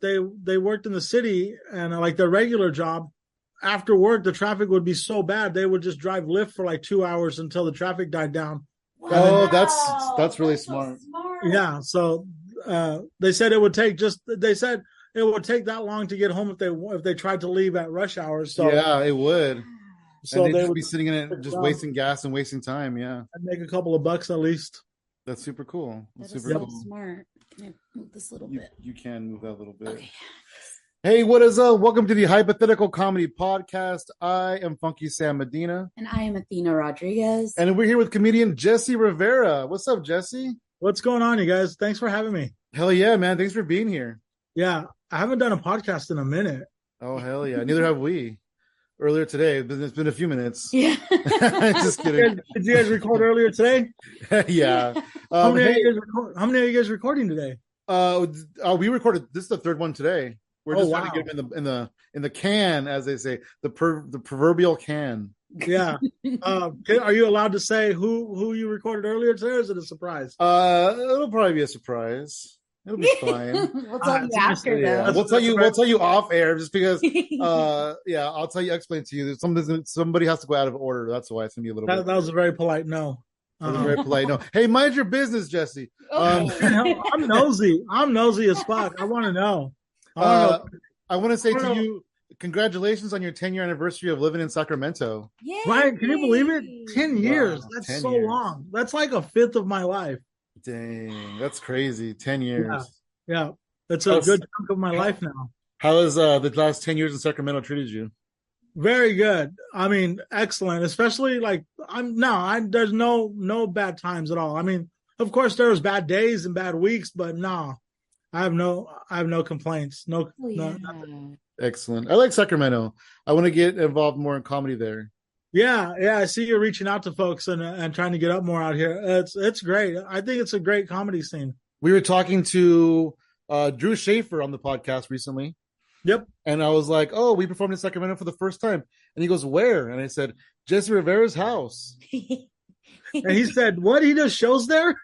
they worked in the city, and like their regular job, after work the traffic would be so bad they would just drive Lyft for like 2 hours until the traffic died down. Wow, that's really smart. So smart. Yeah, so they said it would take that long to get home if they tried to leave at rush hours. So yeah, it would. so and they they'd would be sitting in it, just wasting gas and wasting time. Yeah, I'd make a couple of bucks at least. that's super cool. That's That is super so cool. smart. Can I move this a little bit? You can move that a little bit. Okay. Hey, what is up? Welcome to the Hypothetical Comedy Podcast. I am Funky Sam Medina. And I am Athena Rodriguez. And we're here with comedian Jesse Rivera. What's up, Jesse? What's going on, you guys? Thanks for having me. Hell yeah, man. Thanks for being here. Yeah, I haven't done a podcast in a minute. Oh, hell yeah. Neither have we. Earlier today, it's been a few minutes. Yeah. Just kidding. Did you guys record earlier today? Yeah. How many are you guys recording today? We recorded, this is the third one today. We're just trying to wow. get them in the can, as they say, the proverbial can. Yeah. Are you allowed to say who you recorded earlier today, or is it a surprise? It'll probably be a surprise. It'll be fine. We'll tell you after, Yeah. though. We'll tell you off air, just because yeah, I'll explain to you. Somebody has to go out of order. That's why it's gonna be a little bit. That was a very polite no. That was very polite. No. Hey, mind your business, Jesse. I'm nosy. I'm nosy as fuck. I want to know. I want to say to you, congratulations on your 10-year anniversary of living in Sacramento. Yay. Ryan, can you believe it? 10 years. Wow, That's 10 so years. long. That's like a fifth of my life. Dang, that's crazy. 10 years. Yeah. That's a good chunk of my life now. How has the last 10 years in Sacramento treated you? Very good. I mean, excellent. Especially like there's no bad times at all. I mean, of course there's bad days and bad weeks, but no. I have no complaints. No, nothing. Excellent. I like Sacramento. I want to get involved more in comedy there. Yeah. I see you reaching out to folks and trying to get up more out here. It's great. I think it's a great comedy scene. We were talking to Drew Schaefer on the podcast recently. Yep. And I was like, "Oh, we performed in Sacramento for the first time." And he goes, "Where?" And I said, "Jesse Rivera's house." And he said, "What? He does shows there?"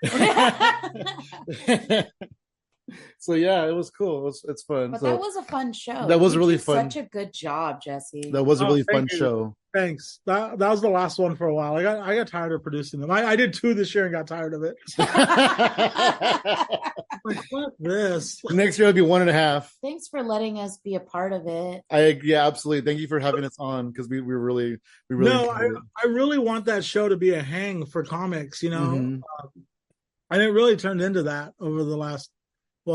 So yeah, it was cool. It's fun. But so that was a fun show. that was You really did fun. Such a good job, Jesse. That was a really fun thank you. show. Thanks. That was the last one for a while. I got tired of producing them. I did 2 this year and got tired of it. Like, fuck this. Next year it'll be 1.5. Thanks for letting us be a part of it. Yeah, absolutely. Thank you for having us on, because we really No, enjoyed it. I really want that show to be a hang for comics, you know. Mhm. And it really turned into that over the last,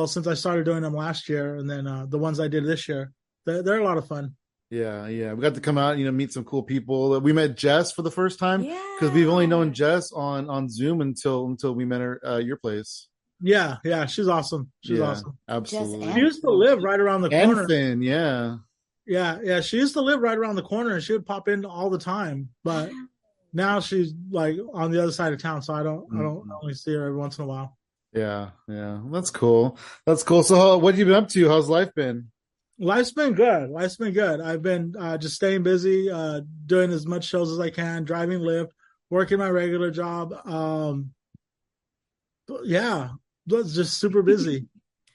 since I started doing them last year, and then the ones I did this year. They're a lot of fun. Yeah. We got to come out, meet some cool people. We met Jess for the first time, Yeah. because we've only known Jess on Zoom until we met her at your place. Yeah, she's awesome. She's awesome. Absolutely. She used to live right around the corner. And Finn, yeah. Yeah. She used to live right around the corner, and she would pop in all the time. But now she's like on the other side of town, so I don't only see her every once in a while. Yeah. That's cool. So, what have you been up to? How's life been? Life's been good. I've been just staying busy, doing as much shows as I can, driving Lyft, working my regular job. Yeah, just super busy.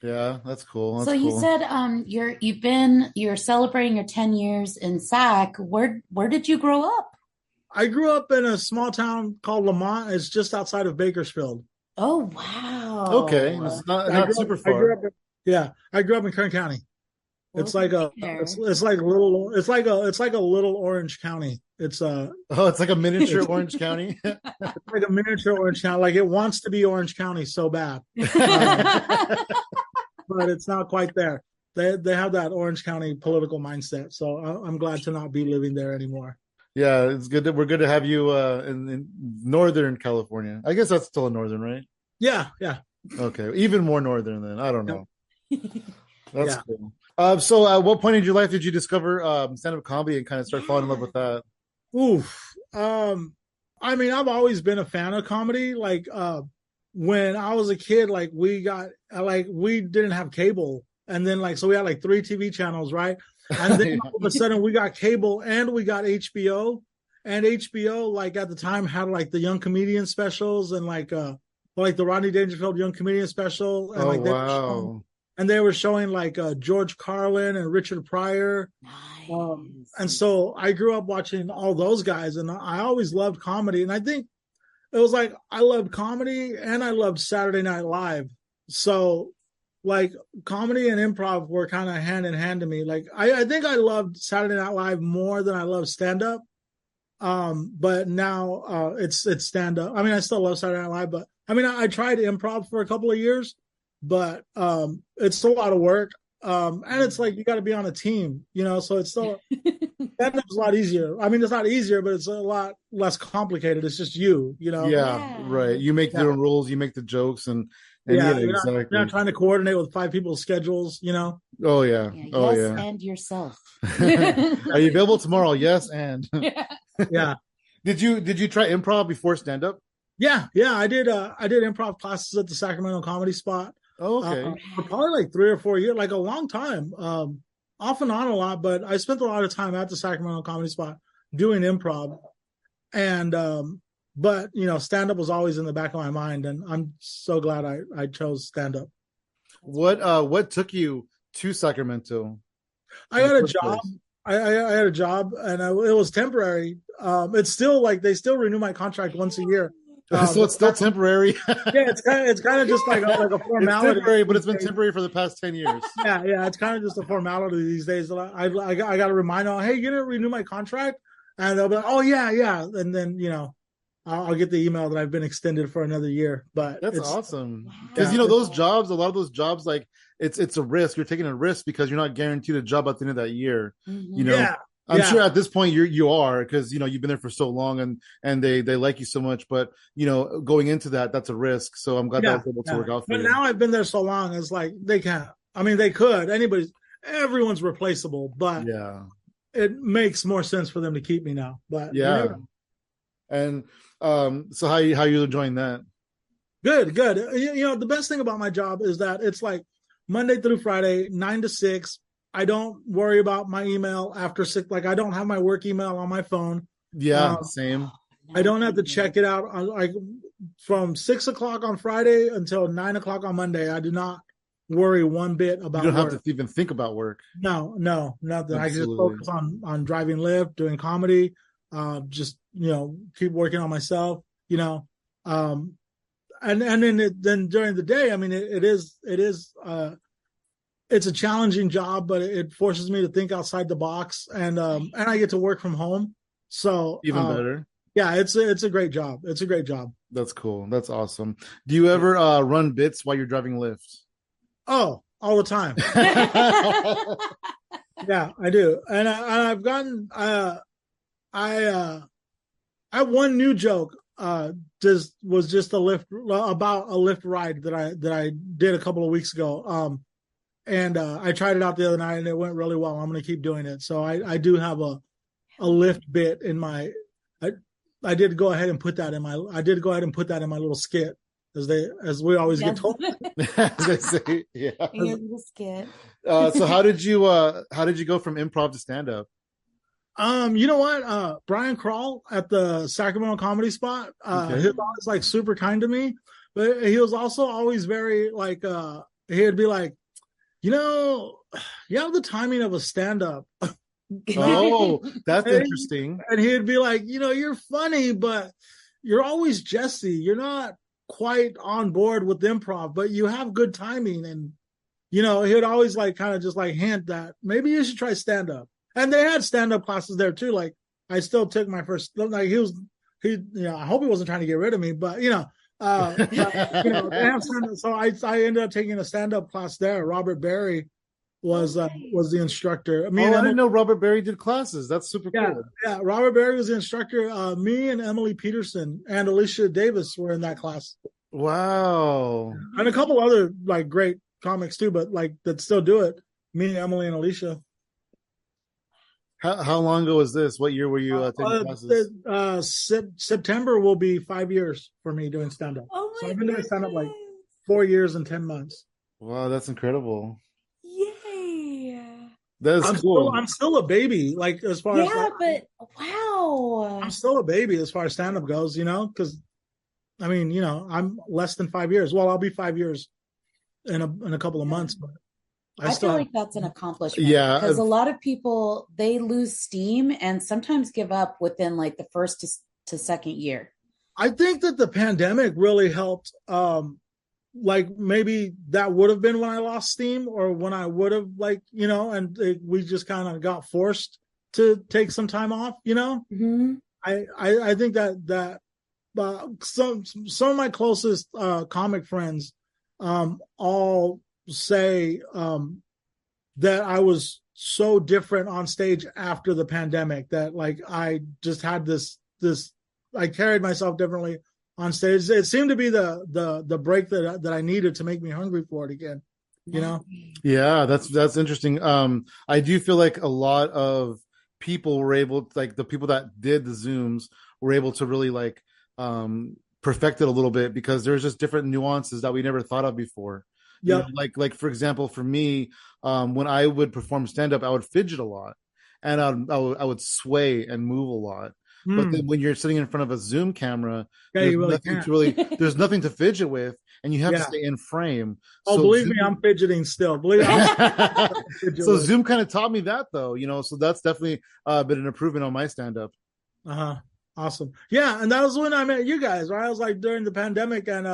Yeah, that's cool. So you said you're celebrating your 10 years in Sac. Where did you grow up? I grew up in a small town called Lamont. It's just outside of Bakersfield. Oh wow. Okay, it's not super far. I grew up in Kern County. It's like a little Orange County. It's like a miniature Orange County. It's like a miniature Orange County. Like it wants to be Orange County so bad, but it's not quite there. They have that Orange County political mindset. So I'm glad to not be living there anymore. Yeah, it's good that we're good to have you in Northern California. I guess that's still a northern, right? Yeah. Okay, even more northern than I don't know. That's cool. So at what point in your life did you discover stand-up comedy and kind of start falling in love with that? Oof. I mean, I've always been a fan of comedy. Like when I was a kid, like we didn't have cable, and then so we had 3 TV channels, right? And then all of a sudden we got cable and we got HBO, and HBO at the time had the young comedian specials and the Rodney Dangerfield young comedian special, and wow. and they were showing like George Carlin and Richard Pryor. And Nice. so I grew up watching all those guys, and I always loved comedy. And I think it was like I loved comedy and I loved Saturday Night Live. So like comedy and improv were kind of hand in hand to me. Like I think I loved Saturday Night Live more than I love stand up. But now it's stand up. I mean, I still love Saturday Night Live, but I mean, I tried improv for a couple of years, but it's a lot of work. And it's like you got to be on a team, you know. So it's still stand up's a lot easier. I mean, it's not easier, but it's a lot less complicated. It's just you know. Yeah, right. You make your own rules, you make the jokes, and Yeah, exactly. you're not trying to coordinate with 5 people's schedules, you know. Oh yeah. Oh Yes, yeah. and yourself. Are you available tomorrow? Yes, and Yeah. did you try improv before stand up? Yeah, I did improv classes at the Sacramento Comedy Spot. Oh, okay. For probably like 3 or 4 years, like a long time. Off and on a lot, but I spent a lot of time at the Sacramento Comedy Spot doing improv. And but you know, stand up was always in the back of my mind, and I'm so glad I chose stand up. What took you to Sacramento? I got a job. I had a job, and it was temporary. It's still like they still renew my contract once a year. So it's still temporary. Yeah, it's kind of just like a formality. It's temporary, but it's been temporary for the past 10 years. Yeah, it's kind of just a formality these days. I got to remind them, hey, you didn't renew my contract, and they'll be like, oh yeah, and then you know, I'll get the email that I've been extended for another year. But that's awesome because you know those jobs, a lot of those jobs, like it's a risk. You're taking a risk because you're not guaranteed a job at the end of that year. You know. I'm sure at this point you are because you know you've been there for so long and they like you so much, but you know going into that's a risk. So I'm glad that was able to work out for you. But now I've been there so long, it's like they can't. I mean, they could. Everyone's replaceable, but it makes more sense for them to keep me now. But and so how you enjoying that? Good. You know, the best thing about my job is that it's like Monday through Friday, 9 to 6. I don't worry about my email after 6. Like I don't have my work email on my phone. Yeah, same. I don't have to check it out. Like from 6 o'clock on Friday until 9 o'clock on Monday, I do not worry one bit about. You don't work. have to even think about work. No, nothing. Absolutely. I can just focus on driving Lyft, doing comedy, just you know, keep working on myself. You know, and then during the day, I mean, it is. It's a challenging job, but it forces me to think outside the box, and I get to work from home. So even better. Yeah, it's a great job. It's a great job. That's cool. That's awesome. Do you ever run bits while you're driving Lyft? Oh, all the time. Yeah, I do, and I've gotten I have one new joke. Was just a Lyft about a Lyft ride that I did a couple of weeks ago. And I tried it out the other night and it went really well. I'm going to keep doing it. So I do have a Lyft bit in my. I did go ahead and put that in my little skit as we always get told. As they say, yeah. The skit. So how did you go from improv to stand up? You know what? Brian Krall at the Sacramento Comedy Spot. He was always like super kind to me, but he was also always very like he'd be like, you know, you have the timing of a stand-up. Oh, that's interesting. And he'd be like, you know, you're funny, but you're always Jesse. You're not quite on board with improv, but you have good timing. And, you know, he'd always like kind of just like hint that maybe you should try stand-up. And they had stand-up classes there too. Like I still took my first, like you know, I hope he wasn't trying to get rid of me, but you know, you know, so I ended up taking a stand-up class there. Robert Berry was the instructor. I didn't know Robert Berry did classes. That's super cool. Yeah, Robert Berry was the instructor. Me and Emily Peterson and Alicia Davis were in that class. Wow. And a couple other like great comics too, but like that still do it. Me, Emily, and Alicia. How long ago was this? What year were you taking classes? September will be 5 years for me doing stand-up. Oh my so I've been doing stand-up like 4 years and 10 months. Wow, that's incredible. Yay. That's cool. I'm still a baby, like as far as but wow. I'm still a baby as far as stand-up goes, you know, because I mean, you know, I'm less than 5 years. Well, I'll be 5 years in a couple of months, but I feel like that's an accomplishment. Yeah, because a lot of people, they lose steam and sometimes give up within like the first to second year. I think that the pandemic really helped. Like maybe that would have been when I lost steam, or when I would have, like, we just kind of got forced to take some time off. Mm-hmm. I think that some of my closest comic friends all say that I was so different on stage after the pandemic, that like I just had this I carried myself differently on stage. It seemed to be the break that I needed to make me hungry for it again. Yeah, that's interesting. I do feel like a lot of people were able to, like the people that did the Zooms were able to really like perfect it a little bit, because there's just different nuances that we never thought of before. Yeah, like for example, for me, when I would perform stand up, I would fidget a lot, and I would sway and move a lot. But then when you're sitting in front of a Zoom camera, there's nothing to fidget with, and you have to stay in frame. Oh, so believe me, I'm fidgeting still. So Zoom kind of taught me that, though, so that's definitely been an improvement on my stand-up. Awesome. Yeah, and that was when I met you guys, right? I was like during the pandemic, and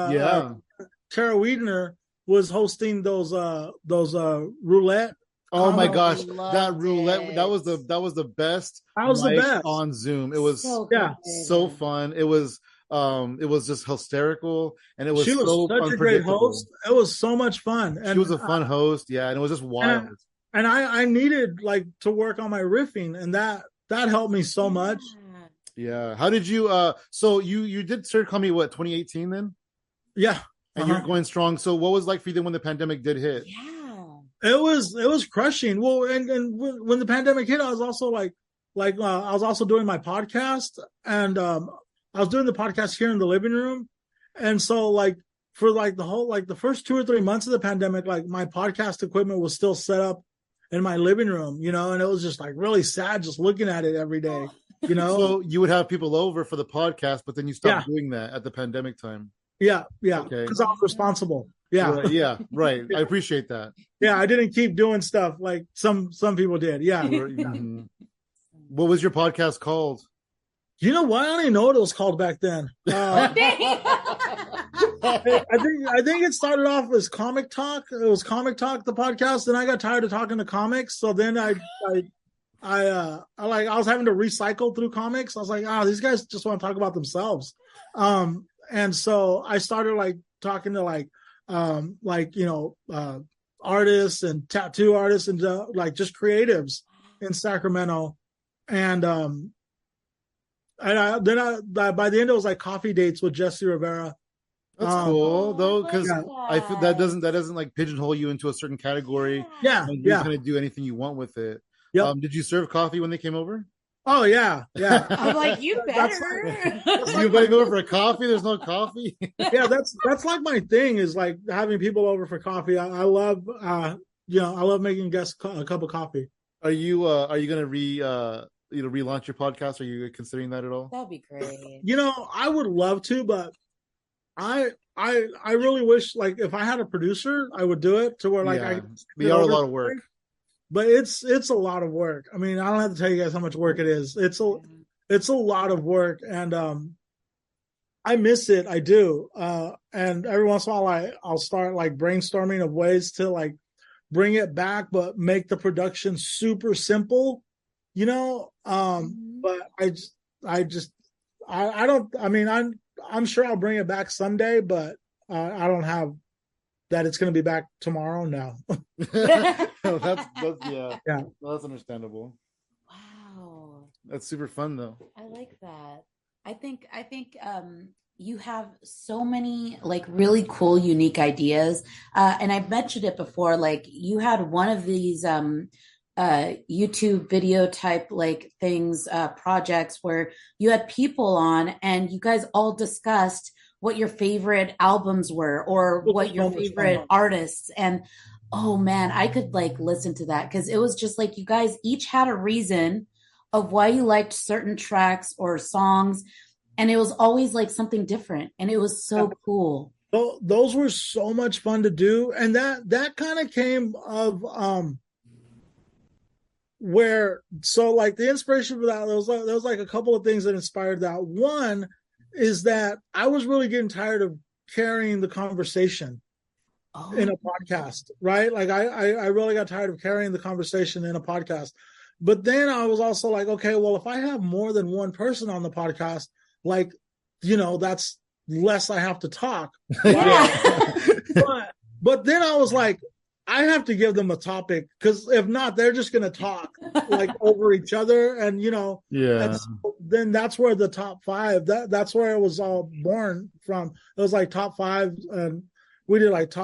Tara Wiedner was hosting those roulette. Oh my gosh, that roulette, that was the best. That was the best on Zoom. It was so fun. It was just hysterical, and it was she was so such a great host. It was so much fun. And she was a fun host, yeah, and it was just wild. And I needed like to work on my riffing, and that helped me so much. Yeah. How did you so you did start comedy, what, 2018 then? Yeah. And you're going strong. So what was it like for you then when the pandemic did hit? Yeah. It was crushing. Well, and when the pandemic hit, I was also I was also doing my podcast, and I was doing the podcast here in the living room. And so like for like the whole, like the first 2 or 3 months of the pandemic, like my podcast equipment was still set up in my living room, and it was just like really sad just looking at it every day, So you would have people over for the podcast, but then you stopped doing that at the pandemic time. Yeah. Because I was responsible. Yeah, right. I appreciate that. Yeah, I didn't keep doing stuff like some people did. Yeah. Mm-hmm. What was your podcast called? You know what? I don't even know what it was called back then. I think it started off as Comic Talk. It was Comic Talk, the podcast. Then I got tired of talking to comics, so then I was having to recycle through comics. I was like, these guys just want to talk about themselves. And so I started like talking to artists and tattoo artists and like just creatives in Sacramento. And by the end it was like coffee dates with Jesse Rivera. That's cool though, because I feel that doesn't like pigeonhole you into a certain category. Yeah, you kind of do anything you want with it. Yep. Did you serve coffee when they came over? Oh yeah. I'm like, you better. You better go over for a coffee. There's no coffee. Yeah, that's like my thing, is like having people over for coffee. I love I love making guests a cup of coffee. Are you gonna relaunch your podcast? Are you considering that at all? That'd be great. I would love to, but I really wish, like, if I had a producer, I would do it to where we are a lot of work. But it's a lot of work. I mean, I don't have to tell you guys how much work it is. It's a lot of work, and I miss it. I do. And every once in a while, I'll start like brainstorming of ways to like bring it back, but make the production super simple. But I don't. I mean, I'm sure I'll bring it back someday, but I don't have that it's going to be back tomorrow now. that's yeah. Well, that's understandable. Wow, that's super fun though. I like that. I think you have so many like really cool, unique ideas, and I've mentioned it before. Like you had one of these YouTube video type like things, projects where you had people on and you guys all discussed what your favorite albums were or what your favorite artists. And oh man, I could like listen to that, because it was just like you guys each had a reason of why you liked certain tracks or songs, and it was always like something different, and it was so cool. those were so much fun to do, and that kind of came of where, so like the inspiration for that, there was like a couple of things that inspired that. One is that I was really getting tired of carrying the conversation in a podcast, right? Like I really got tired of carrying the conversation in a podcast. But then I was also like, okay, well, if I have more than one person on the podcast, like, that's less I have to talk. Yeah. but then I was like, I have to give them a topic, because if not, they're just going to talk like over each other. And, yeah. so then that's where the top five, that's where it was all born from. It was like top five, and we did like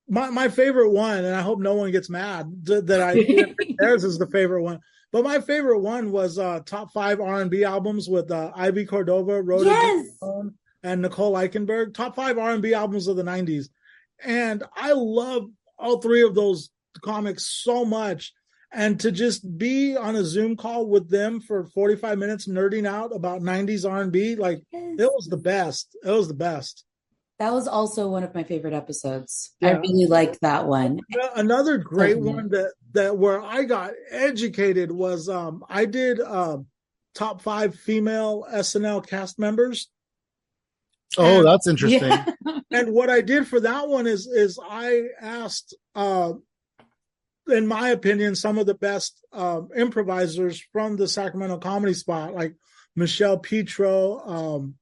my favorite one, and I hope no one gets mad that theirs is the favorite one. But my favorite one was top 5 R&B albums with Ivy Cordova, Rhoda, yes, and Nicole Eichenberg. Top 5 R&B albums of the 90s. And I love all 3 of those comics so much. And to just be on a Zoom call with them for 45 minutes nerding out about 90s R&B, like, yes. It was the best. It was the best. That was also one of my favorite episodes. Yeah. I really liked that one. Another great one that where I got educated was I did top 5 female SNL cast members. Oh, that's interesting. Yeah. And what I did for that one is I asked, in my opinion, some of the best improvisers from the Sacramento Comedy Spot, like Michelle Petro,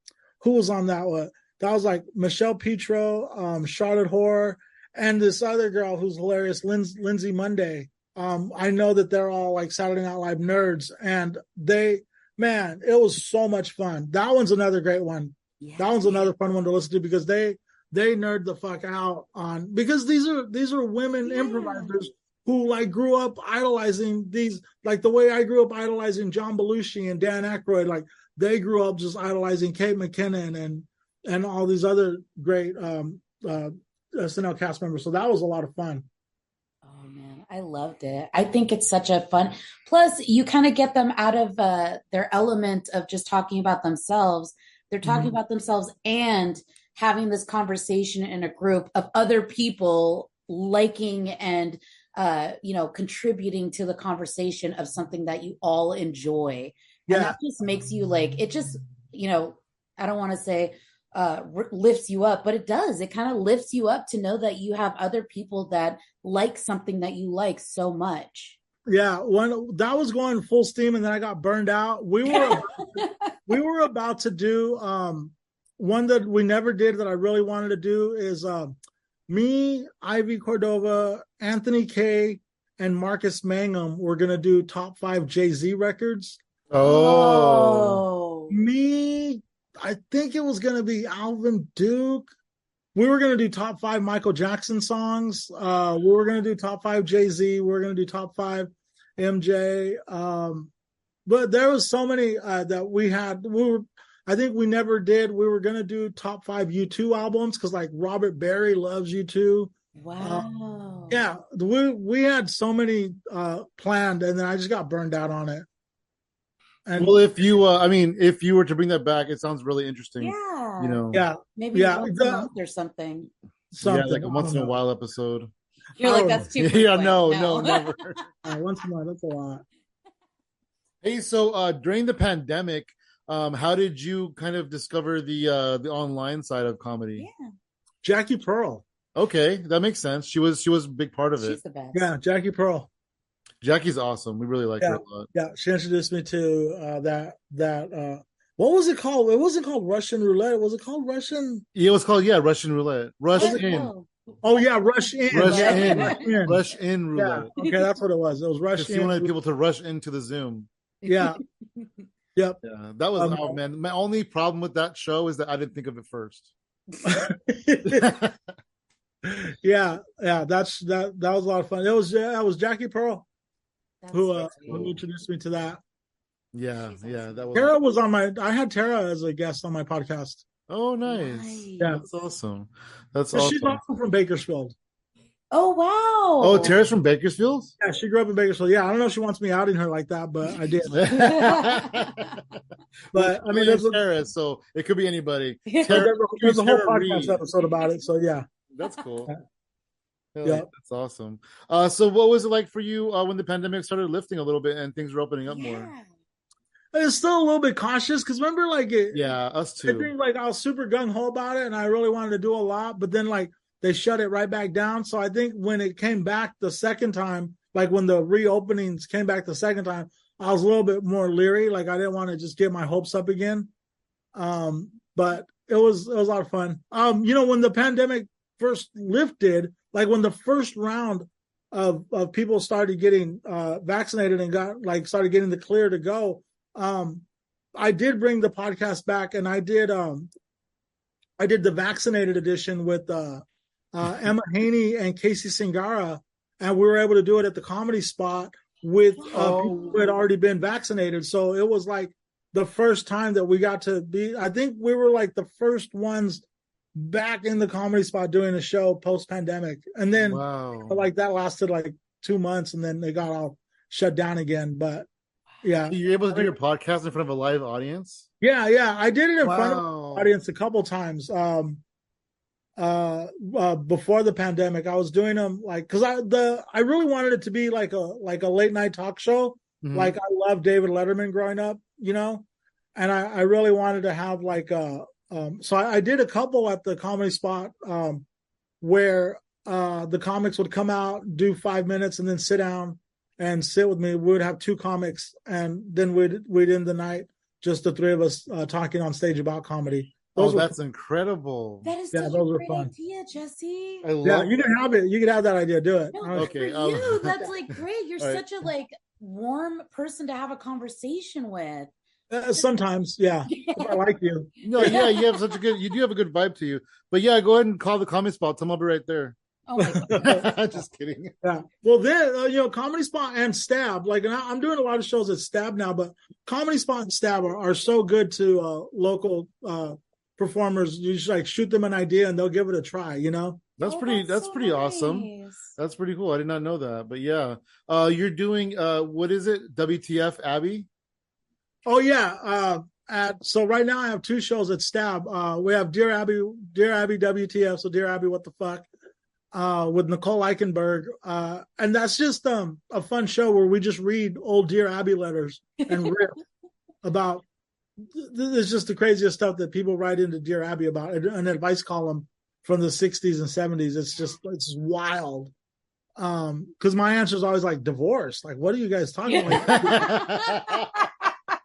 who was on that one. That was like Michelle Petro, Charlotte Horror, and this other girl who's hilarious, Lindsay Monday. I know that they're all like Saturday Night Live nerds, and it was so much fun. That one's another great one. Yeah. That one's another fun one to listen to, because they nerd the fuck out on, because these are women improvisers who like grew up idolizing these, like the way I grew up idolizing John Belushi and Dan Aykroyd. Like they grew up just idolizing Kate McKinnon and all these other great SNL cast members. So that was a lot of fun. Oh man, I loved it. I think it's such a fun. Plus, you kind of get them out of their element of just talking about themselves. They're talking about themselves and having this conversation in a group of other people liking and contributing to the conversation of something that you all enjoy. Yeah. And that just makes you like, it just, I don't want to say lifts you up, but it does. It kind of lifts you up to know that you have other people that like something that you like so much. Yeah, when that was going full steam, and then I got burned out. We were about to do one that we never did that I really wanted to do is me, Ivy Cordova, Anthony K, and Marcus Mangum were gonna do top 5 Jay-Z records. Oh, me, I think it was gonna be Alvin Duke. We were going to do top 5 Michael Jackson songs. We were going to do top 5 Jay-Z. We were going to do top 5 MJ. But there was so many that we had. I think we never did. We were going to do top 5 U2 albums, because like Robert Barry loves U2. Wow. Yeah, we had so many planned, and then I just got burned out on it. And well, if you were to bring that back, it sounds really interesting. Yeah. Maybe once a month or something. Yeah, like a once in a while episode. You're like, that's too Yeah, no, never. Once a month, that's a lot. Hey, so during the pandemic, how did you kind of discover the online side of comedy? Yeah. Jackie Pearl. Okay, that makes sense. She was a big part of it. She's the best. Yeah, Jackie Pearl. Jackie's awesome. We really like her a lot. Yeah, she introduced me to that. What was it called? It wasn't called Russian Roulette. Was it called Russian? Yeah, it was called Russian Roulette. Rush in. Oh yeah, Rush in. Rush in Roulette. Yeah. Okay, that's what it was. It was Rush in. You wanted people to rush into the Zoom. Yeah. Yep. Yeah, that was man. My only problem with that show is that I didn't think of it first. yeah, that was a lot of fun. It was Jackie Pearl who introduced me to that. Yeah, that was. Tara was on I had Tara as a guest on my podcast. Oh, nice. Yeah, that's awesome. That's awesome. She's also from Bakersfield. Oh, wow. Oh, Tara's from Bakersfield? Yeah, she grew up in Bakersfield. Yeah, I don't know if she wants me outing her like that, but I did. Well, But I mean, there's Tara, so it could be anybody. Tara, there's a whole Tara podcast Reid. episode about it. So yeah, that's cool. Yeah, that's awesome. So what was it like for you when the pandemic started lifting a little bit and things were opening up more? It's still a little bit cautious because remember, like us too. I think like I was super gung ho about it, and I really wanted to do a lot, but then like they shut it right back down. So I think when it came back the second time, like when the reopenings came back the second time, I was a little bit more leery. Like I didn't want to just get my hopes up again. But it was a lot of fun. When the pandemic first lifted, like when the first round of people started getting vaccinated and started getting the clear to go, I did bring the podcast back, and I did the vaccinated edition with Emma Haney and Casey Singara, and we were able to do it at the Comedy Spot with people who had already been vaccinated. So it was like the first time that we got to be. I think we were like the first ones back in the Comedy Spot doing a show post pandemic, and then like that lasted like 2 months, and then they got all shut down again. But yeah, so you're able to do your podcast in front of a live audience. Yeah, I did it in front of the audience a couple times. Before the pandemic, I was doing them like because I really wanted it to be like a late night talk show. Mm-hmm. Like I loved David Letterman growing up, and I really wanted to have like so I did a couple at the Comedy Spot where the comics would come out, do 5 minutes, and then sit down and sit with me. We would have 2 comics, and then we'd end the night just the 3 of us talking on stage about comedy. That's incredible. That is such a great idea, Jesse. I love you can have it. You can have that idea. Do it. No, okay. For you, that's like great. You're such a like warm person to have a conversation with. Sometimes, yeah. I like you. No, yeah, you have you do have a good vibe to you. But yeah, go ahead and call the Comedy Spot. Tell them I'll be right there. Oh my God. Just kidding. Yeah. Well, then, Comedy Spot and Stab, like, and I'm doing a lot of shows at Stab now, but Comedy Spot and Stab are so good to local performers. You just like shoot them an idea and they'll give it a try, That's pretty nice. Awesome. That's pretty cool. I did not know that, but yeah. You're doing what is it? WTF Abby? Oh yeah. So right now I have 2 shows at Stab. We have Dear Abby WTF, so Dear Abby, what the fuck? With Nicole Eichenberg. And that's just a fun show where we just read old Dear Abby letters and rip about it's just the craziest stuff that people write into Dear Abby about, an advice column from the 60s and 70s. It's wild. Because my answer is always like divorce. Like, what are you guys talking about?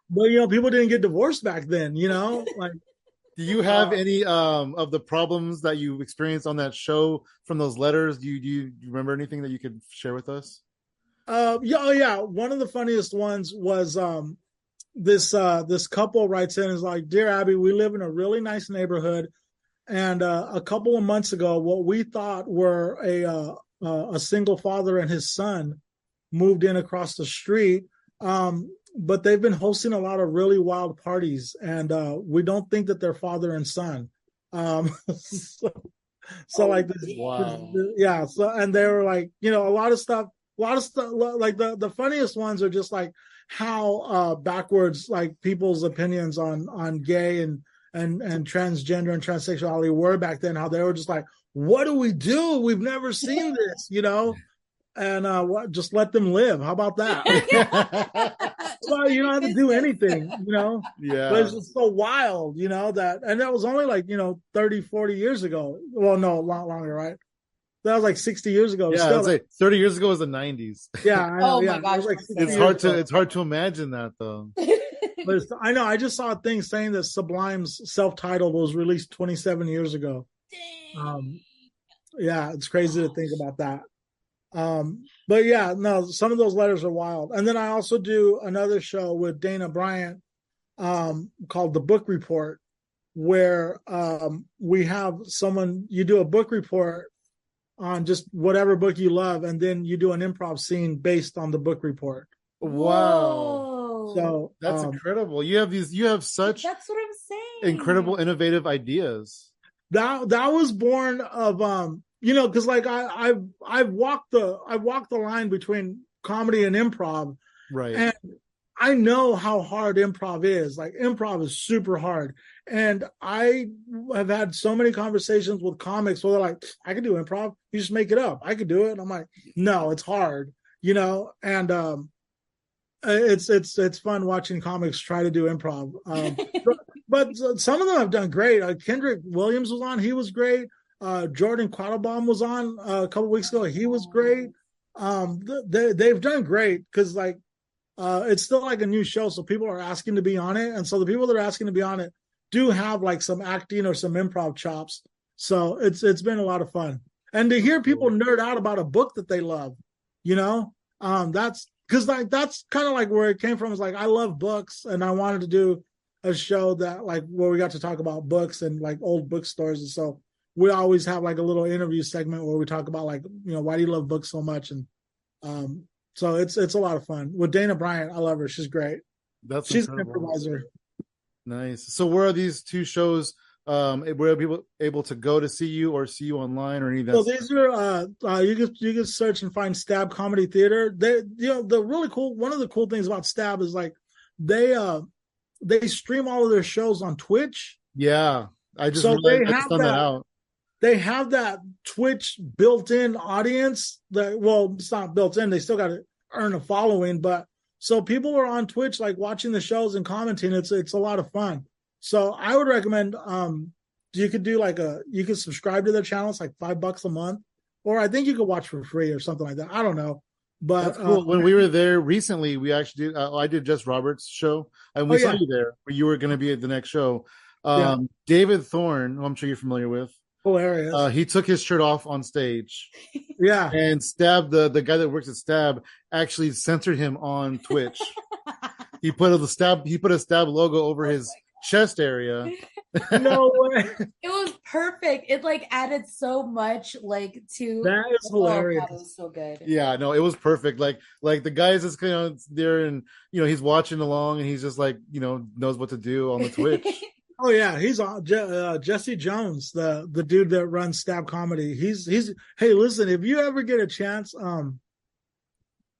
But people didn't get divorced back then, like. Do you have any of the problems that you experienced on that show from those letters? Do you remember anything that you could share with us? Yeah. One of the funniest ones was this couple writes in and is like, Dear Abby, we live in a really nice neighborhood, and a couple of months ago, what we thought were a single father and his son moved in across the street. But they've been hosting a lot of really wild parties, and we don't think that they're father and son. So like this, wow. Yeah. So, and they were like, a lot of stuff, like the funniest ones are just like how backwards like people's opinions on gay and transgender and transsexuality were back then, how they were just like, what do we do? We've never seen this, and just let them live. How about that? Well, you don't have to do anything, Yeah. But it's just so wild, and that was only like, 30, 40 years ago. Well, no, a lot longer, right? That was like 60 years ago. Yeah, I'd say 30 years ago was the 90s. Yeah, I know. My gosh. Like it's hard to imagine that though. But I know. I just saw a thing saying that Sublime's self-titled was released 27 years ago. Yeah, it's crazy to think about that. But yeah, no, some of those letters are wild. And then I also do another show with Dana Bryant called The Book Report, where we have you do a book report on just whatever book you love, and then you do an improv scene based on the book report. Wow. So that's incredible. You have such that's what I'm saying. Incredible innovative ideas. That was born of because like I've walked the line between comedy and improv, right? And I know how hard improv is. Like improv is super hard, and I have had so many conversations with comics where they're like, "I can do improv. You just make it up. I could do it." And I'm like, "No, it's hard." And it's fun watching comics try to do improv. But some of them have done great. Kendrick Williams was on; he was great. Jordan Quattlebaum was on a couple weeks ago; he was great. They've done great because like it's still like a new show, so people are asking to be on it, and so the people that are asking to be on it do have like some acting or some improv chops. So it's been a lot of fun, and to hear people nerd out about a book that they love, that's because like that's kind of like where it came from. Is like I love books, and I wanted to do a show that like where we got to talk about books and like old bookstores, and so we always have like a little interview segment where we talk about like why do you love books so much, and so it's a lot of fun with Dana Bryant. I love her; she's great. She's incredible. An improviser. Nice. So where are these two shows? Were people able to go to see you or see you online or anything? So these are you can search and find Stab Comedy Theater. The really cool one of the cool things about Stab is like they stream all of their shows on Twitch. Yeah, I just found that out. They have that Twitch built-in audience that, well, it's not built in. They still got to earn a following, but so people are on Twitch, like watching the shows and commenting. It's a lot of fun. So I would recommend, you could do you could subscribe to their channel. It's like $5 a month, or I think you could watch for free or something like that. I don't know. But that's cool. When we were there recently, we actually did, I did Just Robert's show and we saw you there where you were going to be at the next show. David Thorne, who I'm sure you're familiar with. Hilarious. He took his shirt off on stage. Yeah. And Stab, the guy that works at Stab, actually censored him on Twitch. He put a Stab logo over his chest area. No way. It was perfect. It like added so much like to that is hilarious. That was so good. Yeah, no, it was perfect. Like the guys just there and he's watching along and he's just like knows what to do on the Twitch. Oh yeah, he's on Jesse Jones, the dude that runs Stab Comedy. He's hey, listen, if you ever get a chance,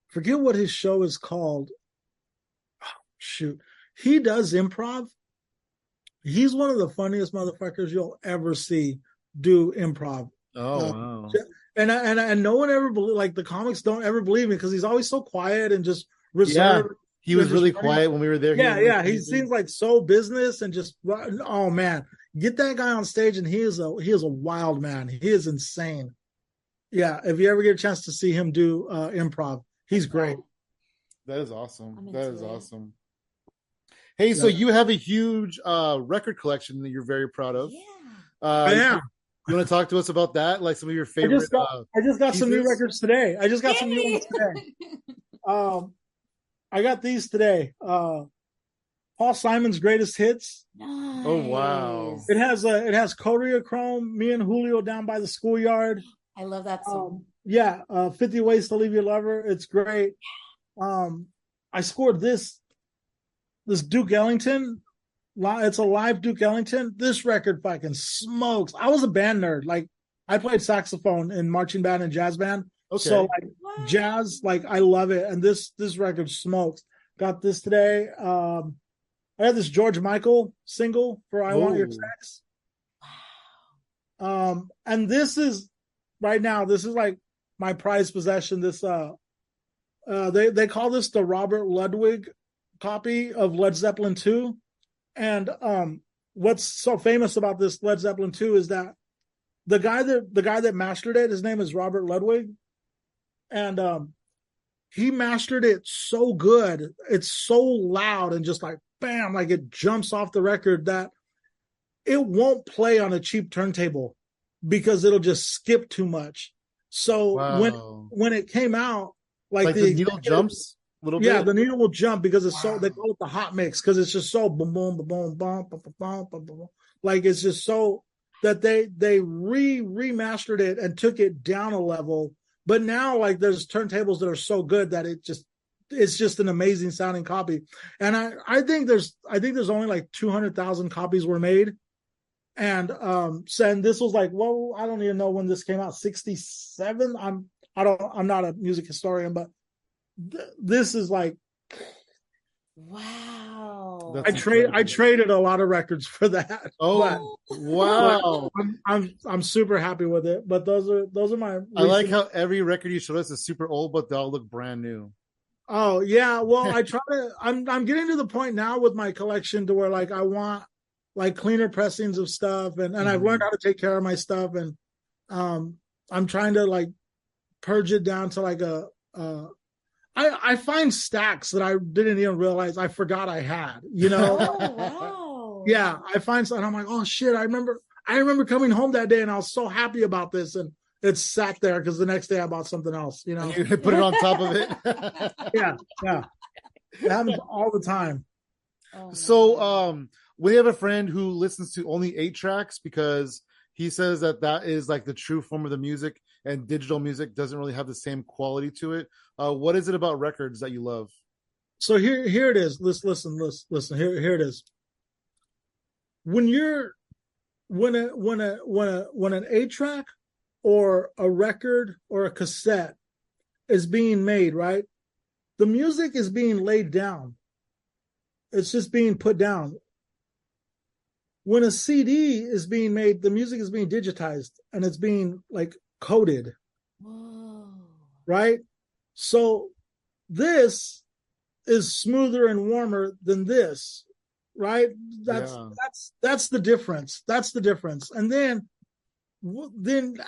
forget what his show is called. Oh, shoot, he does improv. He's one of the funniest motherfuckers you'll ever see do improv. Oh wow! And no one ever like the comics don't ever believe me because he's always so quiet and just reserved. Yeah. He was really quiet when we were there. Yeah. He seems like so business and just, oh man, get that guy on stage and he is a wild man. He is insane. Yeah. If you ever get a chance to see him do improv, he's great. That is awesome. That is awesome. Hey, so you have a huge record collection that you're very proud of. Yeah. Yeah. You want to talk to us about that? Like some of your favorite. I just got some new records today. I just got some new ones today. I got these today. Paul Simon's Greatest Hits. Nice. Oh wow! It has Choreochrome, me and Julio down by the schoolyard. I love that song. 50 Ways to Leave Your Lover. It's great. I scored this Duke Ellington. It's a live Duke Ellington. This record fucking smokes. I was a band nerd. Like I played saxophone in marching band and jazz band. Okay. So like jazz, like I love it, and this record smokes. Got this today. I had this George Michael single for "I Want Your Sex." Wow. And this is right now. This is like my prized possession. This they call this the Robert Ludwig copy of Led Zeppelin 2, and what's so famous about this Led Zeppelin 2 is that the guy that mastered it, his name is Robert Ludwig. And he mastered it so good. It's so loud and just like bam, like it jumps off the record that it won't play on a cheap turntable because it'll just skip too much. So when it came out, like the needle jumps a little bit. Yeah, the needle will jump because it's so they call it the hot mix because it's just so boom boom boom boom boom boom boom boom boom. Like it's just so that they remastered it and took it down a level. But now, like, there's turntables that are so good that it's just an amazing sounding copy. And I think there's only like 200,000 copies were made, and saying this was like, well, I don't even know when this came out, 67. I'm not a music historian, but this is like, wow. I traded a lot of records for that. Oh, wow. I'm super happy with it. But those are my I like how every record you showed us is super old, but they all look brand new. Oh yeah, well I'm getting to the point now with my collection to where like I want like cleaner pressings of stuff, and I've learned how to take care of my stuff, and I'm trying to like purge it down to like I find stacks that I didn't even realize I forgot I had, you know. Oh, wow. Yeah, I find something, I'm like, oh shit, I remember coming home that day and I was so happy about this, and it sat there because the next day I bought something else, you know. You put it on top of it. Yeah. It happens all the time. Oh, so we have a friend who listens to only 8 tracks because he says that is like the true form of the music, and digital music doesn't really have the same quality to it. What is it about records that you love? So here it is. Listen. Here it is. When an 8-track or a record or a cassette is being made, right? The music is being laid down. It's just being put down. When a CD is being made, the music is being digitized and it's being like coded. whoa. Right? So this is smoother and warmer than this, right? That's the difference. That's the difference. And then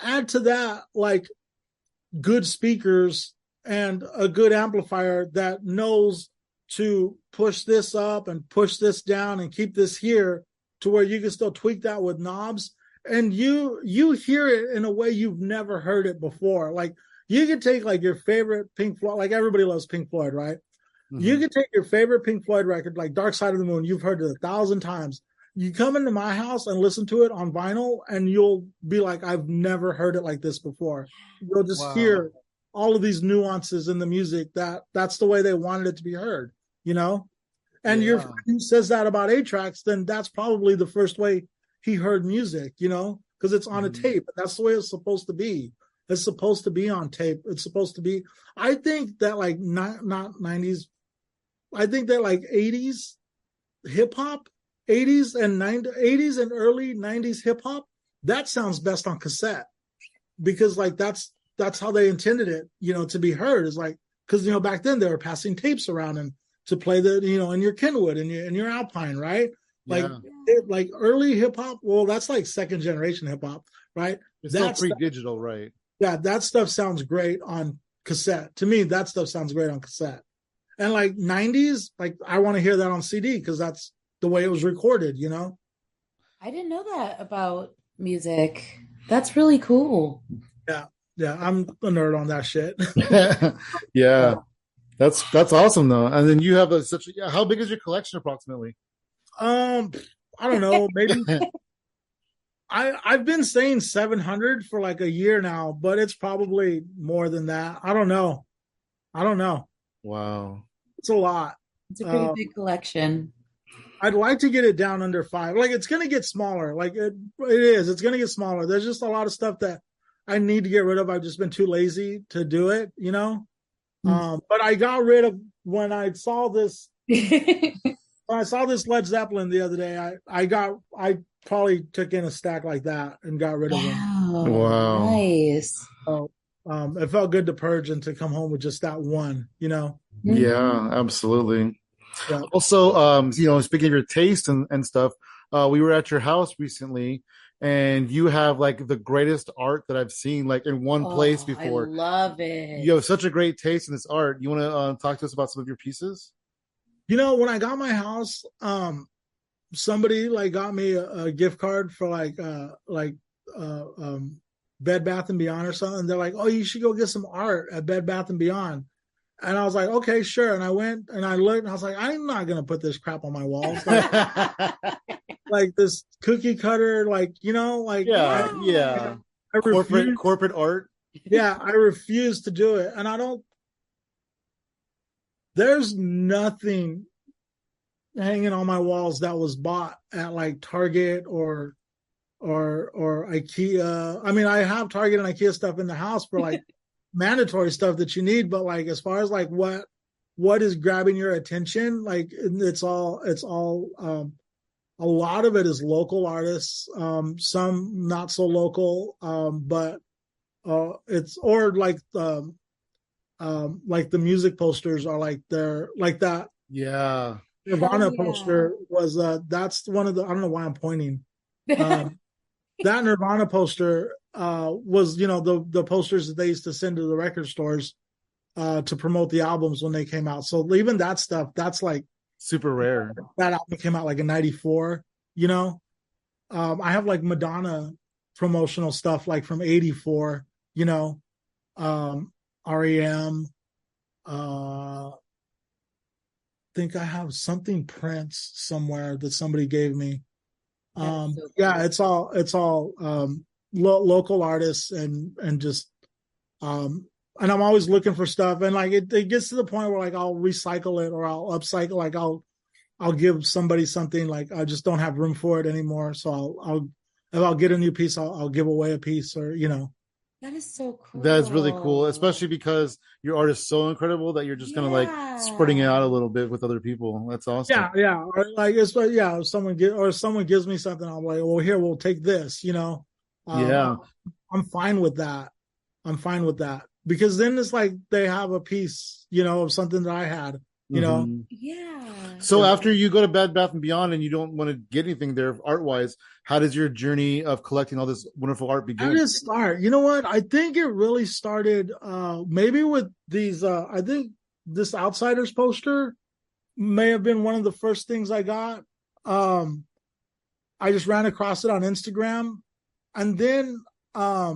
add to that like good speakers and a good amplifier that knows to push this up and push this down and keep this here to where you can still tweak that with knobs, and you hear it in a way you've never heard it before. Like you could take like your favorite Pink Floyd, like everybody loves Pink Floyd, right? Mm-hmm. You could take your favorite Pink Floyd record, like Dark Side of the Moon, you've heard it 1,000 times. You come into my house and listen to it on vinyl, and you'll be like, I've never heard it like this before. You'll just hear all of these nuances in the music that's the way they wanted it to be heard, you know? And your friend who says that about 8-tracks, then that's probably the first way he heard music, you know, because it's on a tape. That's the way it's supposed to be. It's supposed to be on tape. It's supposed to be. I think that like not 90s. I think that like 80s hip hop, 80s and early 90s hip hop, that sounds best on cassette, because like that's how they intended it, you know, to be heard. Is like, because you know back then they were passing tapes around and to play the, you know, in your Kenwood and your Alpine, right? Like like early hip hop. Well, that's like second generation hip hop, right? It's still pre-digital, right? Yeah, that stuff sounds great on cassette. To me, that stuff sounds great on cassette. And like 90s, like I want to hear that on CD because that's the way it was recorded, you know? I didn't know that about music. That's really cool. Yeah, I'm a nerd on that shit. Yeah. That's awesome though. And then you have how big is your collection approximately? I don't know, maybe I've been saying 700 for like a year now, but it's probably more than that. I don't know. Wow. It's a lot. It's a pretty big collection. I'd like to get it down under 5. Like it's going to get smaller. Like it is. It's going to get smaller. There's just a lot of stuff that I need to get rid of. I've just been too lazy to do it, you know? But I got rid of when I saw this Led Zeppelin the other day. I probably took in a stack like that and got rid of them. Wow. Nice. So it felt good to purge and to come home with just that one, you know? Yeah, absolutely. Yeah. Also, you know, speaking of your taste and stuff, we were at your house recently, and you have like the greatest art that I've seen like in one place before. I love it. You have such a great taste in this art. You want to talk to us about some of your pieces? You know, when I got my house, somebody like got me a gift card for Bed Bath and Beyond or something. They're like, "Oh, you should go get some art at Bed Bath and Beyond." And I was like, "Okay, sure." And I went and I looked and I was like, "I'm not gonna put this crap on my walls." Like this cookie cutter, like, you know, like corporate art. Yeah, I refuse to do it, and there's nothing hanging on my walls that was bought at like Target or or IKEA. I mean, I have Target and IKEA stuff in the house for like mandatory stuff that you need, but like as far as like what is grabbing your attention, like it's all a lot of it is local artists, some not so local, but it's or like the music posters are like they're like that. Yeah. Nirvana poster was that's one of the, I don't know why I'm pointing. That Nirvana poster was, the posters that they used to send to the record stores to promote the albums when they came out. So even that stuff, that's like super rare. That album came out like in '94. I have like Madonna promotional stuff like from '84. REM. Think I have something Prince somewhere that somebody gave me. So cool. Yeah, it's all local artists and just and I'm always looking for stuff, and like it gets to the point where like I'll recycle it or I'll upcycle, like I'll give somebody something, like I just don't have room for it anymore, so I'll if I'll get a new piece, I'll give away a piece, or That is so cool. That is really cool, especially because your art is so incredible that you're just kind of like spreading it out a little bit with other people. That's awesome. Yeah. Or like if someone gives me something, I'm like, well, here, we'll take this. Yeah, I'm fine with that. Because then it's like they have a piece, of something that I had. Yeah. So after you go to Bed Bath and Beyond and you don't want to get anything there art wise, how does your journey of collecting all this wonderful art begin? How did it start? You know what? I think it really started maybe with these. I think this Outsiders poster may have been one of the first things I got. I just ran across it on Instagram, and then I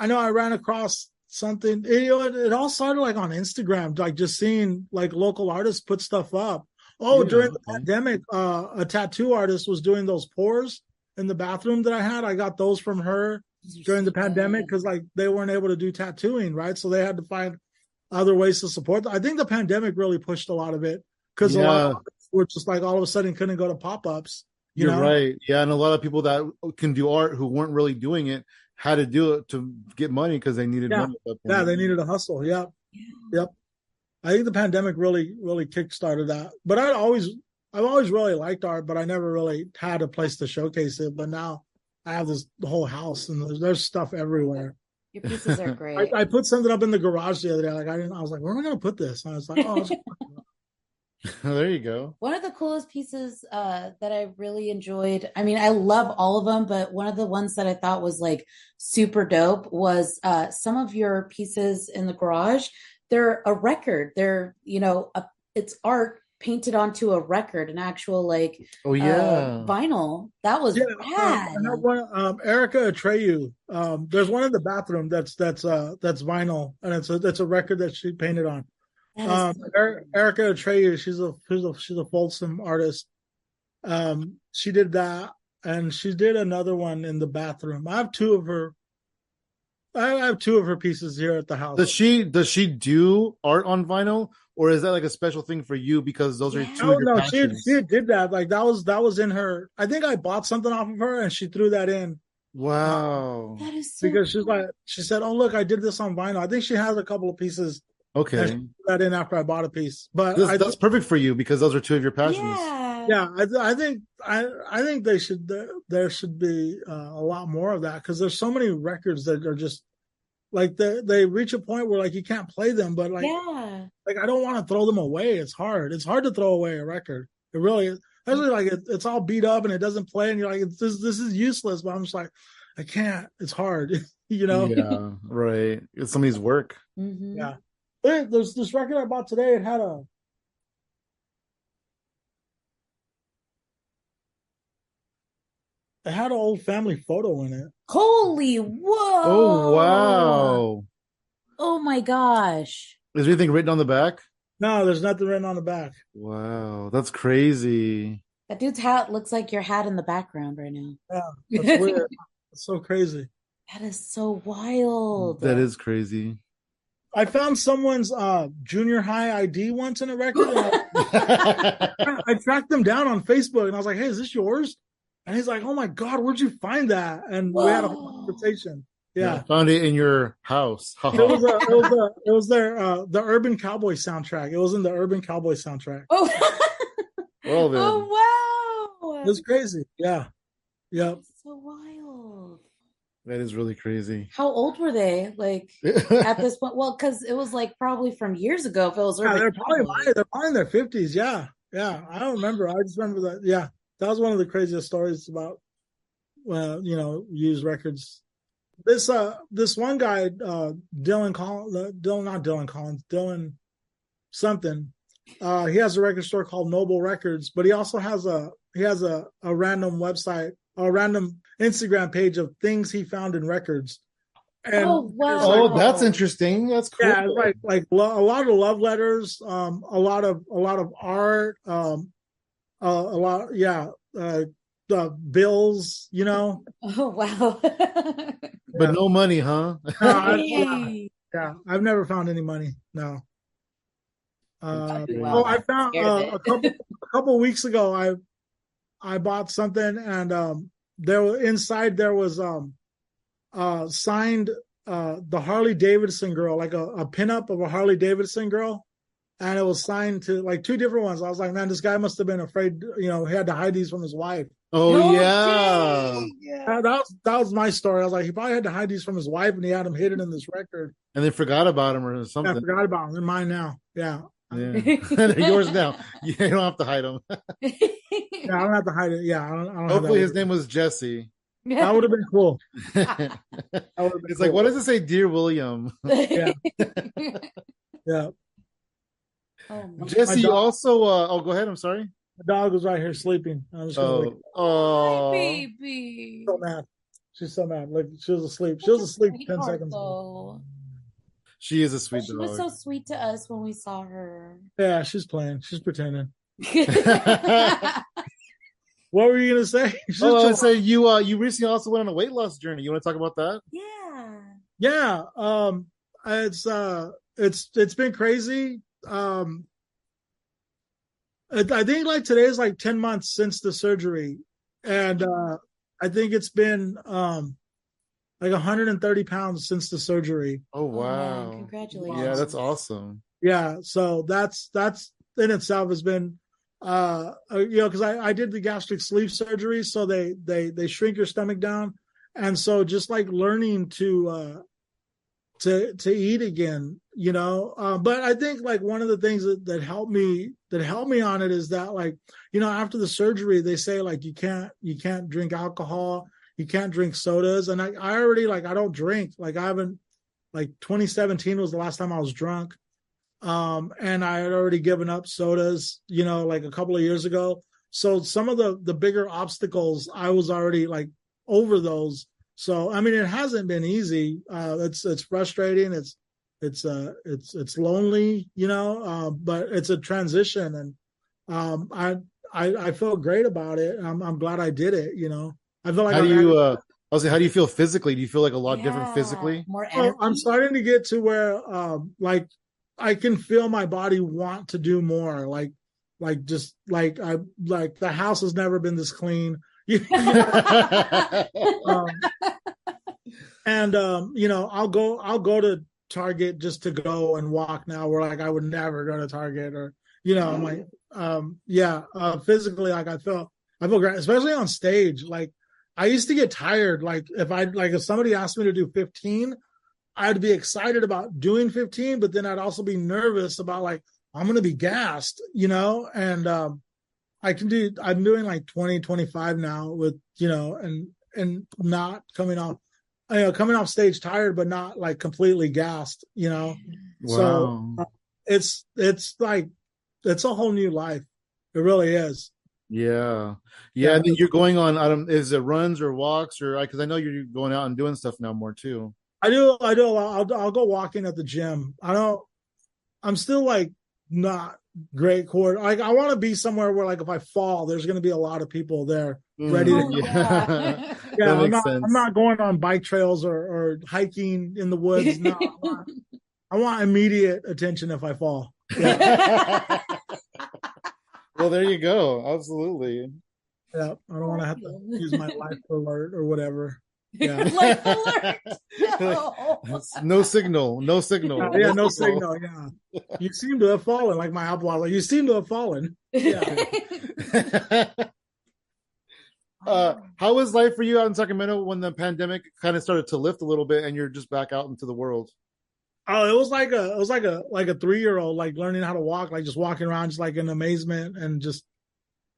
know I ran across something. It all started like on Instagram, like just seeing like local artists put stuff up. During the pandemic, a tattoo artist was doing those pours in the bathroom that I had. I got those from her during the pandemic because like they weren't able to do tattooing, right? So they had to find other ways to support them. I think the pandemic really pushed a lot of it because a lot of were just like all of a sudden couldn't go to pop-ups. You're right. Yeah, and a lot of people that can do art who weren't really doing it had to do it to get money because they needed money. Yeah, they needed a hustle. Yep. I think the pandemic really, really kickstarted that. But I've always really liked art, but I never really had a place to showcase it. But now I have the whole house, and there's stuff everywhere. Your pieces are great. I put something up in the garage the other day. Like I was like, where am I going to put this? And I was like, there you go. One of the coolest pieces that I really enjoyed, I mean, I love all of them, but one of the ones that I thought was like super dope was some of your pieces in the garage. They're a record. They're, it's art painted onto a record, an actual like vinyl. That was rad. Erica Atreyu. There's one in the bathroom that's vinyl, and it's a record that she painted on. Erica Atreyu, she's a Folsom artist. She did that, and she did another one in the bathroom. I have two of her pieces here at the house. Does she do art on vinyl, or is that like a special thing for you because those are two of your passions? She did that. Like that was in her. I think I bought something off of her and she threw that in. Wow. That is so because she said, "Oh look, I did this on vinyl." I think she has a couple of pieces. Okay. She threw that in after I bought a piece. But that's perfect for you because those are two of your passions. Yeah. I think there should be a lot more of that because there's so many records that are just like they reach a point where like you can't play them, but like I don't want to throw them away. It's hard to throw away a record. It really is. Especially like it's all beat up and it doesn't play, and you're like, this is useless. But I'm just like, I can't. It's hard, Yeah, right. It's somebody's work. Mm-hmm. Yeah. There's this record I bought today. It had an old family photo in it. Holy whoa! Oh wow! Oh my gosh! Is there anything written on the back? No, there's nothing written on the back. Wow, that's crazy. That dude's hat looks like your hat in the background right now. Yeah, that's weird. It's so crazy. That is so wild. That is crazy. I found someone's junior high ID once in a record. I tracked them down on Facebook and I was like, "Hey, is this yours?" And he's like, "Oh my God, where'd you find that?" And we had a whole Whoa. conversation. Yeah, I Yeah. found it in your house. It was their the Urban Cowboy soundtrack. It was in the Urban Cowboy soundtrack. Oh. Well then, Oh It wow. was crazy. Yeah. Yep. That's so wild. that is really crazy. How old were they? Like at this point? Well, because it was like probably from years ago if it was Yeah, Urban Cowboy. they're probably in their 50s. Yeah. Yeah. I don't remember. I just remember that. Yeah. That was one of the craziest stories about used records. This one guy, Dylan Collins, Dylan, not Dylan Collins, Dylan something. He has a record store called Noble Records, but he also has a random website, a random Instagram page of things he found in records. And Oh wow. Oh, that's interesting. That's cool. yeah, like a lot of love letters, a lot of art, a lot, yeah, the bills, you know. Oh wow. But no money, huh? Yeah, I've never found any money. No. Well, I found a couple weeks ago. I bought something, and there was signed the Harley Davidson girl, like a pinup of a Harley Davidson girl, and it was signed to like two different ones. I was like, man, this guy must have been afraid. He had to hide these from his wife. Oh No, yeah. yeah. That was my story. I was like, he probably had to hide these from his wife, and he had them hidden in this record. And they forgot about him or something. I forgot about them. They're mine now. Yeah. Yeah. They're yours now. You don't have to hide them. Yeah, I don't have to hide it. Yeah, I don't Hopefully his name was Jesse. That would have been cool. It's like, what does it say, Dear William? Yeah. Yeah. Oh, Jesse, you also go ahead, I'm sorry. The dog was right here sleeping. I was just Oh, baby. so mad. She's so mad. Like she was asleep. She was asleep 10 seconds ago. Though. She is a sweet She dog. was so sweet to us when we saw her. Yeah, she's playing. She's pretending. What were you gonna say? I say you recently also went on a weight loss journey. You want to talk about that? Yeah. Yeah. It's been crazy. I think like today is like 10 months since the surgery. And I think it's been like 130 pounds since the surgery. Oh wow. Congratulations. Yeah, that's awesome. Yeah, so that's in itself has been because I did the gastric sleeve surgery, so they shrink your stomach down, and so just like learning to eat again, but I think like one of the things that helped me on it is that, like, after the surgery they say like you can't drink alcohol, you can't drink sodas, and I already, like, I don't drink, like I haven't, like 2017 was the last time I was drunk. And I had already given up sodas, like a couple of years ago. So some of the bigger obstacles, I was already like over those. So, I mean, it hasn't been easy. It's frustrating. It's lonely, but it's a transition, and I feel great about it. I'm glad I did it. I feel like how do you feel physically? Do you feel like a lot different physically? More energy. I'm starting to get to where like I can feel my body want to do more. Like just like the house has never been this clean. And I'll go to Target just to go and walk now, where like I would never go to Target, or I'm like physically, like I feel great, especially on stage. Like I used to get tired, like if somebody asked me to do 15, I'd be excited about doing 15, but then I'd also be nervous about, like, I'm going to be gassed, and I'm doing like 20, 25 now with, and not coming off stage tired, but not like completely gassed, Wow. So it's like, it's a whole new life. It really is. Yeah. And then you're going on, is it runs or walks, or because I know you're going out and doing stuff now more too. I do. I'll go walking at the gym. I'm still like not great core. Like I want to be somewhere where, like, if I fall, there's going to be a lot of people there ready to. Yeah, I'm not going on bike trails or hiking in the woods. No, I want immediate attention if I fall. Yeah. Well, there you go. Absolutely. Yeah, I don't want to have to use my life alert or whatever. Yeah. Life alert. No. No signal. No signal. Yeah, no signal. Yeah. You seem to have fallen, like my Apple Watch. Like, you seem to have fallen. Yeah. How was life for you out in Sacramento when the pandemic kind of started to lift a little bit and you're just back out into the world? Oh, it was like a 3-year-old, like learning how to walk, like just walking around just like in amazement and just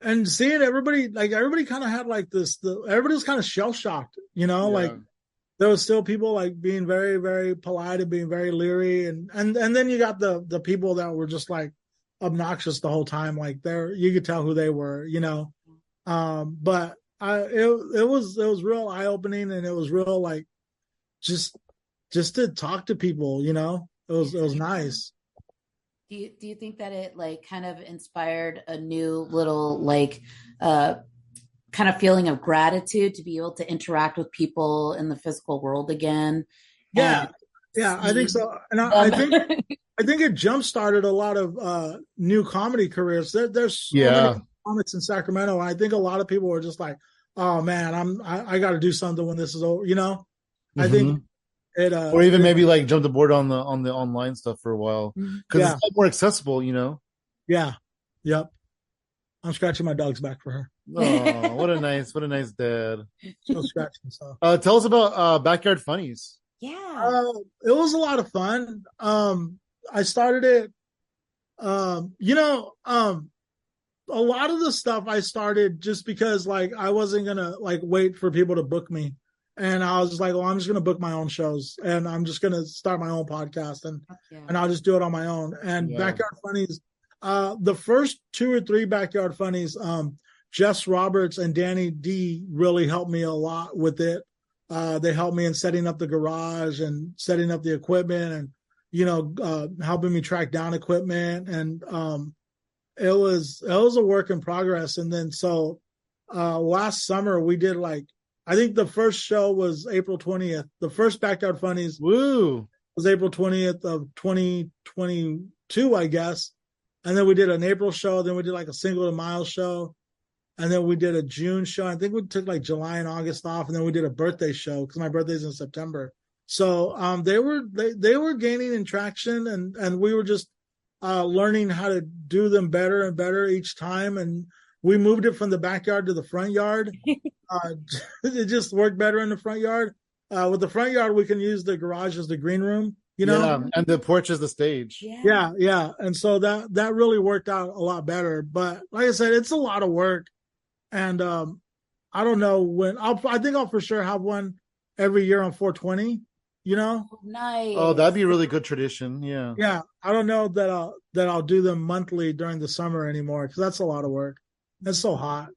and seeing everybody, like everybody kind of had like everybody was kind of shell shocked, like there was still people like being very, very polite and being very leery, and then you got the people that were just like obnoxious the whole time, like you could tell who they were, but it was real eye opening, and it was real like just to talk to people, it was nice. Do you think that it like kind of inspired a new little like kind of feeling of gratitude to be able to interact with people in the physical world again? Yeah, I think so, and I think it jump started a lot of new comedy careers. There's so many comics in Sacramento, and I think a lot of people were just like, "Oh man, I got to do something when this is over," I think. Or even maybe like jump the board on the online stuff for a while because it's more accessible, Yeah. Yep. I'm scratching my dog's back for her. Oh, what a nice dad. She'll scratch himself. Tell us about Backyard Funnies. Yeah. It was a lot of fun. I started it. A lot of the stuff I started just because like I wasn't gonna like wait for people to book me. And I was just like, well, I'm just going to book my own shows, and I'm just going to start my own podcast, and I'll just do it on my own. And Backyard Funnies, the first 2 or 3 Backyard Funnies, Jess Roberts and Danny D really helped me a lot with it. They helped me in setting up the garage and setting up the equipment, and helping me track down equipment. And it was a work in progress. And then so last summer we did like, I think the first show was April 20th. The first Backyard Funnies was April 20th of 2022, I guess. And then we did an April show. Then we did like a Cinco de Mayo show. And then we did a June show. I think we took like July and August off. And then we did a birthday show because my birthday's in September. So they were gaining in traction, and we were just learning how to do them better and better each time. And we moved it from the backyard to the front yard. It just worked better in the front yard. With the front yard, we can use the garage as the green room, Yeah, and the porch is the stage. Yeah. And so that really worked out a lot better. But like I said, it's a lot of work. And I don't know when I think I'll for sure have one every year on 420, Nice. Oh, that'd be a really good tradition. Yeah. Yeah. I don't know that I'll do them monthly during the summer anymore, because that's a lot of work. It's so hot.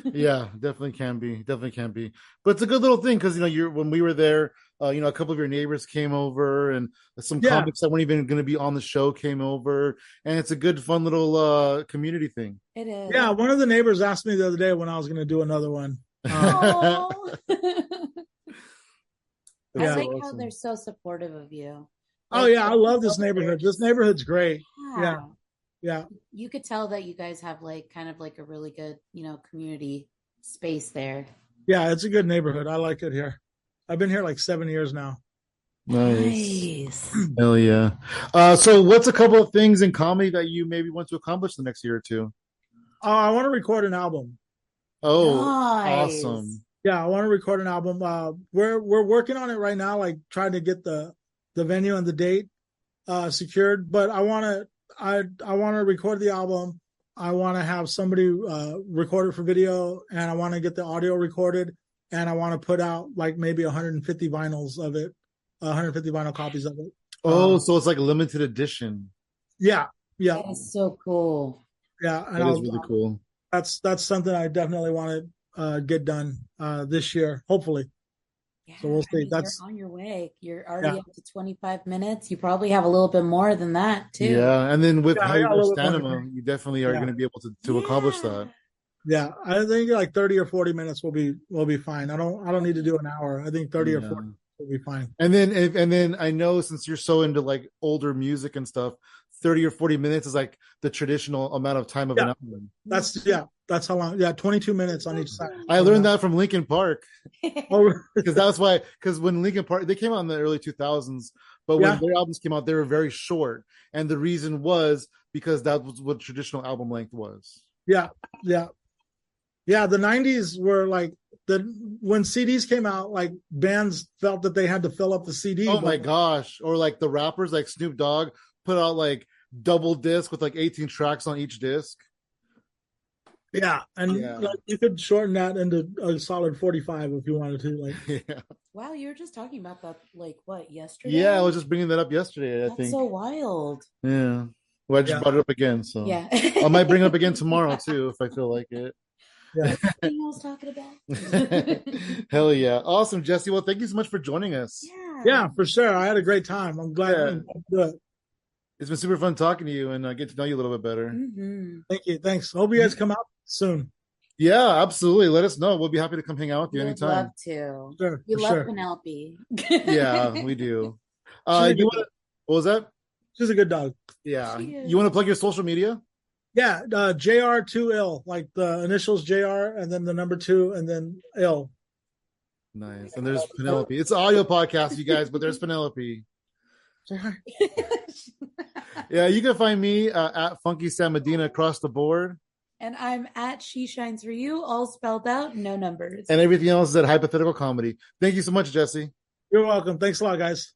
Yeah, definitely can be. But it's a good little thing because when we were there, a couple of your neighbors came over, and some comics that weren't even going to be on the show came over, and it's a good, fun little community thing. It is. Yeah, one of the neighbors asked me the other day when I was going to do another one. I like awesome. how they're so supportive of you. Oh yeah, I love this neighborhood. This neighborhood's great. Yeah. You could tell that you guys have like kind of like a really good, community space there. Yeah, it's a good neighborhood. I like it here. I've been here like 7 years now. Nice. Hell yeah. So what's a couple of things in comedy that you maybe want to accomplish the next year or two? I want to record an album. Oh, nice. Awesome. Yeah, I want to record an album. We're working on it right now, like trying to get the venue and the date secured. But I want to record the album. I want to have somebody record it for video, and I want to get the audio recorded, and I want to put out like maybe 150 vinyls of it, 150 vinyl copies of it. Oh, so it's like a limited edition. Yeah. That is so cool. Yeah, and that is really cool. That's something I definitely want to get done this year, hopefully. Yeah, so we'll see. You're on your way. You're already up to 25 minutes. You probably have a little bit more than that too. Yeah, and then with how you stamina, you definitely are going to be able to accomplish that. Yeah, I think like 30 or 40 minutes will be fine. I don't need to do an hour. I think 30 or 40 will be fine. And then I know, since you're so into like older music and stuff, 30 or 40 minutes is like the traditional amount of time of an album. That's how long. Yeah, 22 minutes on each side. I learned that from Linkin Park. Oh, because that's why. Because when Linkin Park, they came out in the early 2000s, but when their albums came out, they were very short, and the reason was because that was what traditional album length was. Yeah. The 90s were like when CDs came out, like bands felt that they had to fill up the CD. Oh my gosh! Or like the rappers, like Snoop Dogg, put out like double disc with like 18 tracks on each disc. Yeah, and like, you could shorten that into a solid 45 if you wanted to. Like, wow, you were just talking about that, like what, yesterday? Yeah, I was just bringing that up yesterday. That's so wild. Yeah, well, I just brought it up again, so I might bring it up again tomorrow too if I feel like it. Yeah, I was talking about. Hell yeah, awesome, Jesse. Well, thank you so much for joining us. Yeah, for sure. I had a great time. I'm glad to do it. It's been super fun talking to you and get to know you a little bit better. Thank you. Thanks. Hope you guys come out soon. Yeah, absolutely. Let us know. We'll be happy to come hang out with you anytime. Love to. Sure, we love Penelope. Yeah, we do. What was that? She's a good dog. Yeah. You want to plug your social media? Yeah, JR2L, like the initials JR and then the number 2 and then L. Nice. And there's Penelope. It's an audio podcast, you guys, but there's Penelope. Yeah, you can find me at Funky Sam Medina across the board. And I'm at She Shines For You, all spelled out, no numbers. And everything else is at Hypothetical Comedy. Thank you so much, Jesse. You're welcome. Thanks a lot, guys.